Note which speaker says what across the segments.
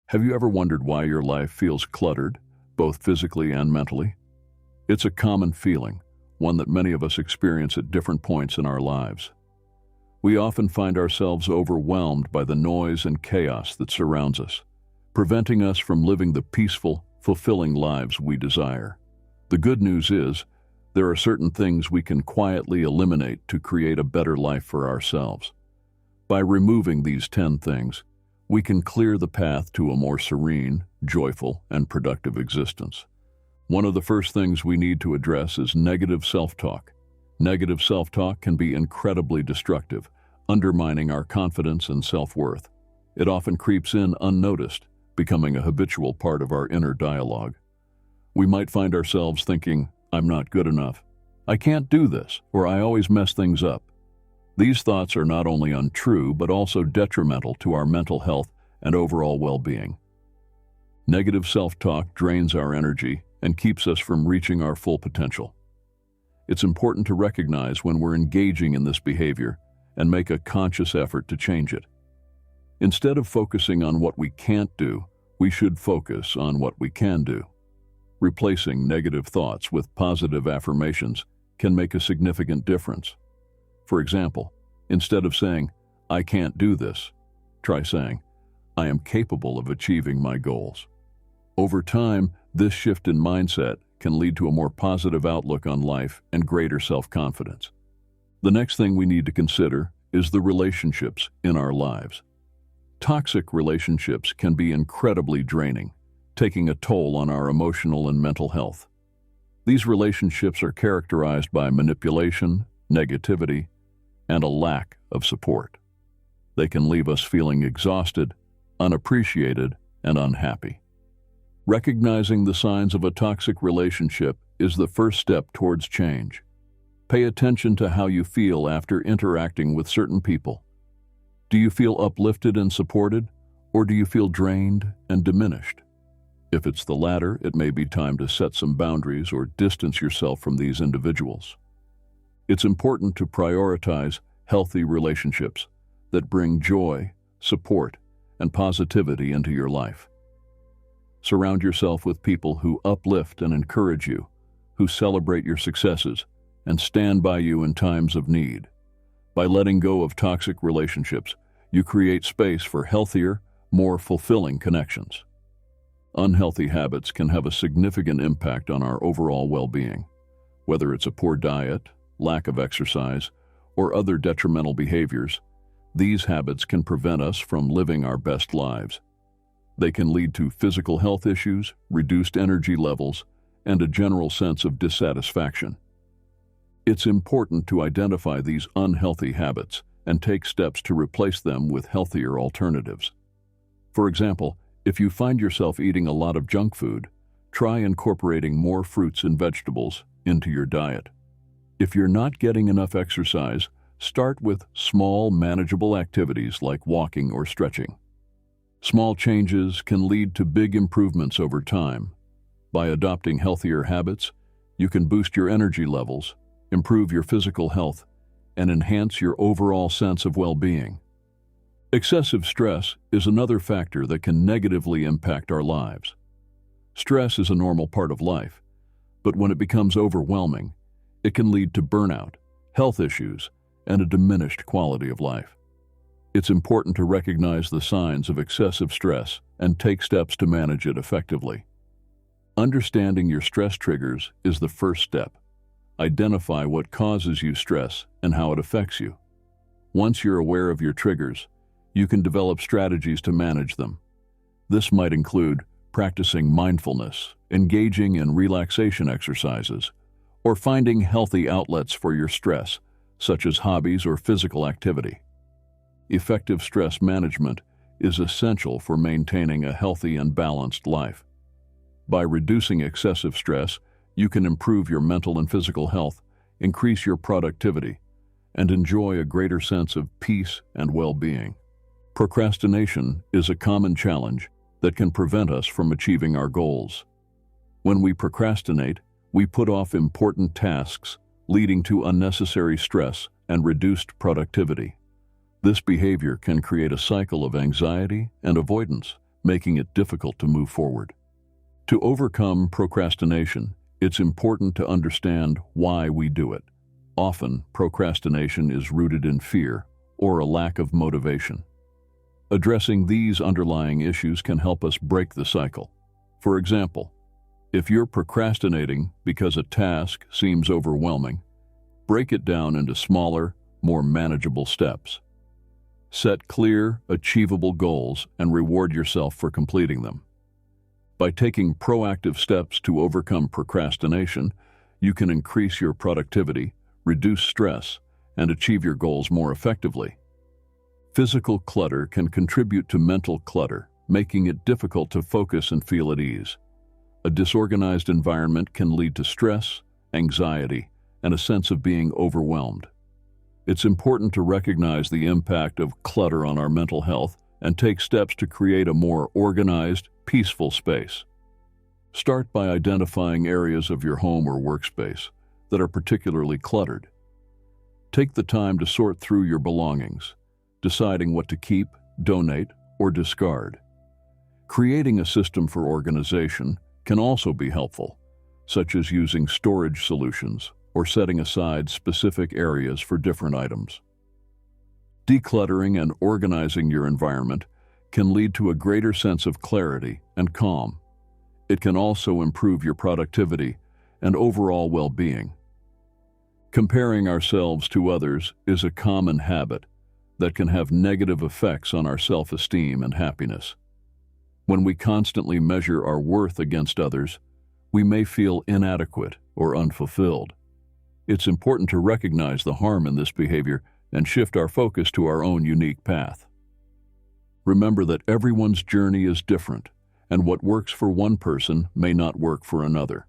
Speaker 1: Have you ever wondered why your life feels cluttered, both physically and mentally? It's a common feeling, one that many of us experience at different points in our lives. We often find ourselves overwhelmed by the noise and chaos that surrounds us, preventing us from living the peaceful, fulfilling lives we desire. The good news is, there are certain things we can quietly eliminate to create a better life for ourselves. By removing these 10 things, we can clear the path to a more serene, joyful, and productive existence. One of the first things we need to address is negative self-talk. Negative self-talk can be incredibly destructive, undermining our confidence and self-worth. It often creeps in unnoticed, becoming a habitual part of our inner dialogue. We might find ourselves thinking, "I'm not good enough," "I can't do this," or "I always mess things up." These thoughts are not only untrue, but also detrimental to our mental health and overall well-being. Negative self-talk drains our energy and keeps us from reaching our full potential. It's important to recognize when we're engaging in this behavior and make a conscious effort to change it. Instead of focusing on what we can't do, we should focus on what we can do. Replacing negative thoughts with positive affirmations can make a significant difference. For example, instead of saying, "I can't do this," try saying, "I am capable of achieving my goals." Over time, this shift in mindset can lead to a more positive outlook on life and greater self-confidence. The next thing we need to consider is the relationships in our lives. Toxic relationships can be incredibly draining, taking a toll on our emotional and mental health. These relationships are characterized by manipulation, negativity, and a lack of support. They can leave us feeling exhausted, unappreciated, and unhappy. Recognizing the signs of a toxic relationship is the first step towards change. Pay attention to how you feel after interacting with certain people. Do you feel uplifted and supported, or do you feel drained and diminished? If it's the latter, it may be time to set some boundaries or distance yourself from these individuals. It's important to prioritize healthy relationships that bring joy, support, and positivity into your life. Surround yourself with people who uplift and encourage you, who celebrate your successes, and stand by you in times of need. By letting go of toxic relationships, you create space for healthier, more fulfilling connections. Unhealthy habits can have a significant impact on our overall well-being. Whether it's a poor diet, lack of exercise, or other detrimental behaviors, these habits can prevent us from living our best lives. They can lead to physical health issues, reduced energy levels, and a general sense of dissatisfaction. It's important to identify these unhealthy habits and take steps to replace them with healthier alternatives. For example, if you find yourself eating a lot of junk food, try incorporating more fruits and vegetables into your diet. If you're not getting enough exercise, start with small, manageable activities like walking or stretching. Small changes can lead to big improvements over time. By adopting healthier habits, you can boost your energy levels, improve your physical health, and enhance your overall sense of well-being. Excessive stress is another factor that can negatively impact our lives. Stress is a normal part of life, but when it becomes overwhelming, it can lead to burnout, health issues, and a diminished quality of life. It's important to recognize the signs of excessive stress and take steps to manage it effectively. Understanding your stress triggers is the first step. Identify what causes you stress and how it affects you. Once you're aware of your triggers, you can develop strategies to manage them. This might include practicing mindfulness, engaging in relaxation exercises, or finding healthy outlets for your stress, such as hobbies or physical activity. Effective stress management is essential for maintaining a healthy and balanced life. By reducing excessive stress, you can improve your mental and physical health, increase your productivity, and enjoy a greater sense of peace and well-being. Procrastination is a common challenge that can prevent us from achieving our goals. When we procrastinate, we put off important tasks, leading to unnecessary stress and reduced productivity. This behavior can create a cycle of anxiety and avoidance making it difficult to move forward. To overcome procrastination, it's important to understand why we do it. Often, procrastination is rooted in fear or a lack of motivation. Addressing these underlying issues can help us break the cycle. For example, if you're procrastinating because a task seems overwhelming, break it down into smaller, more manageable steps. Set clear, achievable goals and reward yourself for completing them. By taking proactive steps to overcome procrastination, you can increase your productivity, reduce stress, and achieve your goals more effectively. Physical clutter can contribute to mental clutter, making it difficult to focus and feel at ease. A disorganized environment can lead to stress, anxiety, and a sense of being overwhelmed. It's important to recognize the impact of clutter on our mental health and take steps to create a more organized, peaceful space. Start by identifying areas of your home or workspace that are particularly cluttered. Take the time to sort through your belongings, deciding what to keep, donate, or discard. Creating a system for organization can also be helpful, such as using storage solutions or setting aside specific areas for different items. Decluttering and organizing your environment can lead to a greater sense of clarity and calm. It can also improve your productivity and overall well-being. Comparing ourselves to others is a common habit that can have negative effects on our self-esteem and happiness. When we constantly measure our worth against others, we may feel inadequate or unfulfilled. It's important to recognize the harm in this behavior and shift our focus to our own unique path. Remember that everyone's journey is different, and what works for one person may not work for another.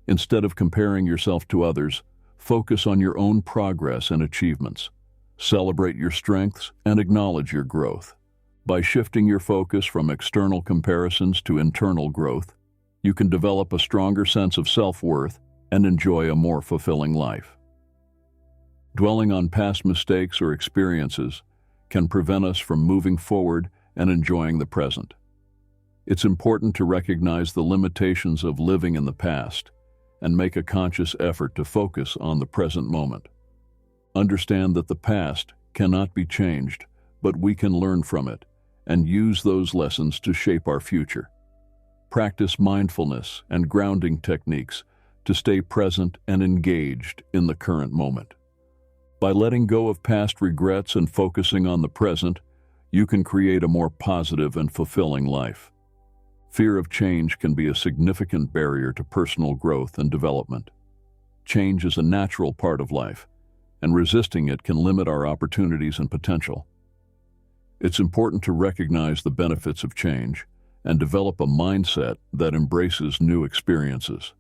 Speaker 1: Instead of comparing yourself to others, focus on your own progress and achievements. Celebrate your strengths and acknowledge your growth. By shifting your focus from external comparisons to internal growth, you can develop a stronger sense of self-worth and enjoy a more fulfilling life. Dwelling on past mistakes or experiences can prevent us from moving forward and enjoying the present. It's important to recognize the limitations of living in the past and make a conscious effort to focus on the present moment. Understand that the past cannot be changed, but we can learn from it and use those lessons to shape our future. Practice mindfulness and grounding techniques to stay present and engaged in the current moment. By letting go of past regrets and focusing on the present, you can create a more positive and fulfilling life. Fear of change can be a significant barrier to personal growth and development. Change is a natural part of life, and resisting it can limit our opportunities and potential. It's important to recognize the benefits of change and develop a mindset that embraces new experiences.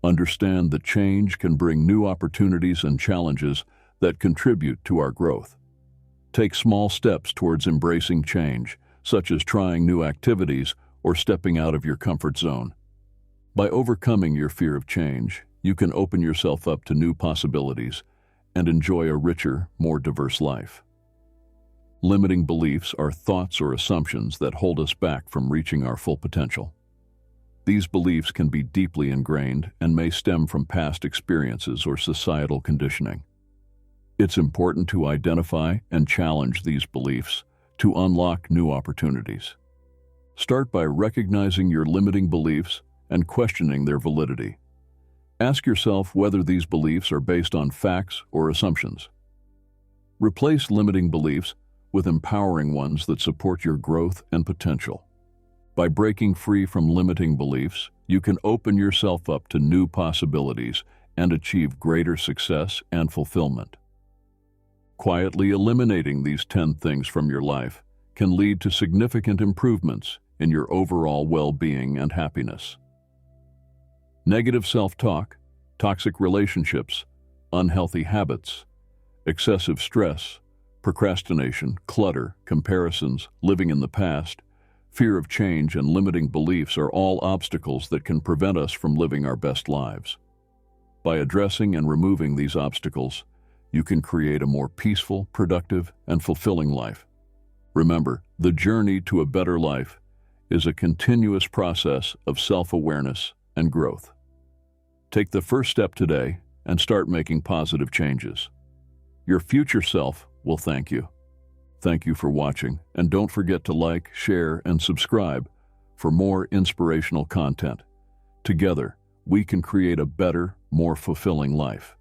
Speaker 1: Understand that change can bring new opportunities and challenges that contribute to our growth. Take small steps towards embracing change, such as trying new activities or stepping out of your comfort zone. By overcoming your fear of change, you can open yourself up to new possibilities and enjoy a richer, more diverse life. Limiting beliefs are thoughts or assumptions that hold us back from reaching our full potential. These beliefs can be deeply ingrained and may stem from past experiences or societal conditioning. It's important to identify and challenge these beliefs to unlock new opportunities. Start by recognizing your limiting beliefs and questioning their validity. Ask yourself whether these beliefs are based on facts or assumptions. Replace limiting beliefs with empowering ones that support your growth and potential. By breaking free from limiting beliefs, you can open yourself up to new possibilities and achieve greater success and fulfillment. Quietly eliminating these 10 things from your life can lead to significant improvements in your overall well-being and happiness. Negative self-talk, toxic relationships, unhealthy habits, excessive stress, procrastination, clutter, comparisons, living in the past, fear of change, and limiting beliefs are all obstacles that can prevent us from living our best lives. By addressing and removing these obstacles, you can create a more peaceful, productive, and fulfilling life. Remember, the journey to a better life is a continuous process of self-awareness and growth. Take the first step today and start making positive changes. Your future self will thank you. Thank you for watching, and don't forget to like, share, and subscribe for more inspirational content. Together, we can create a better, more fulfilling life.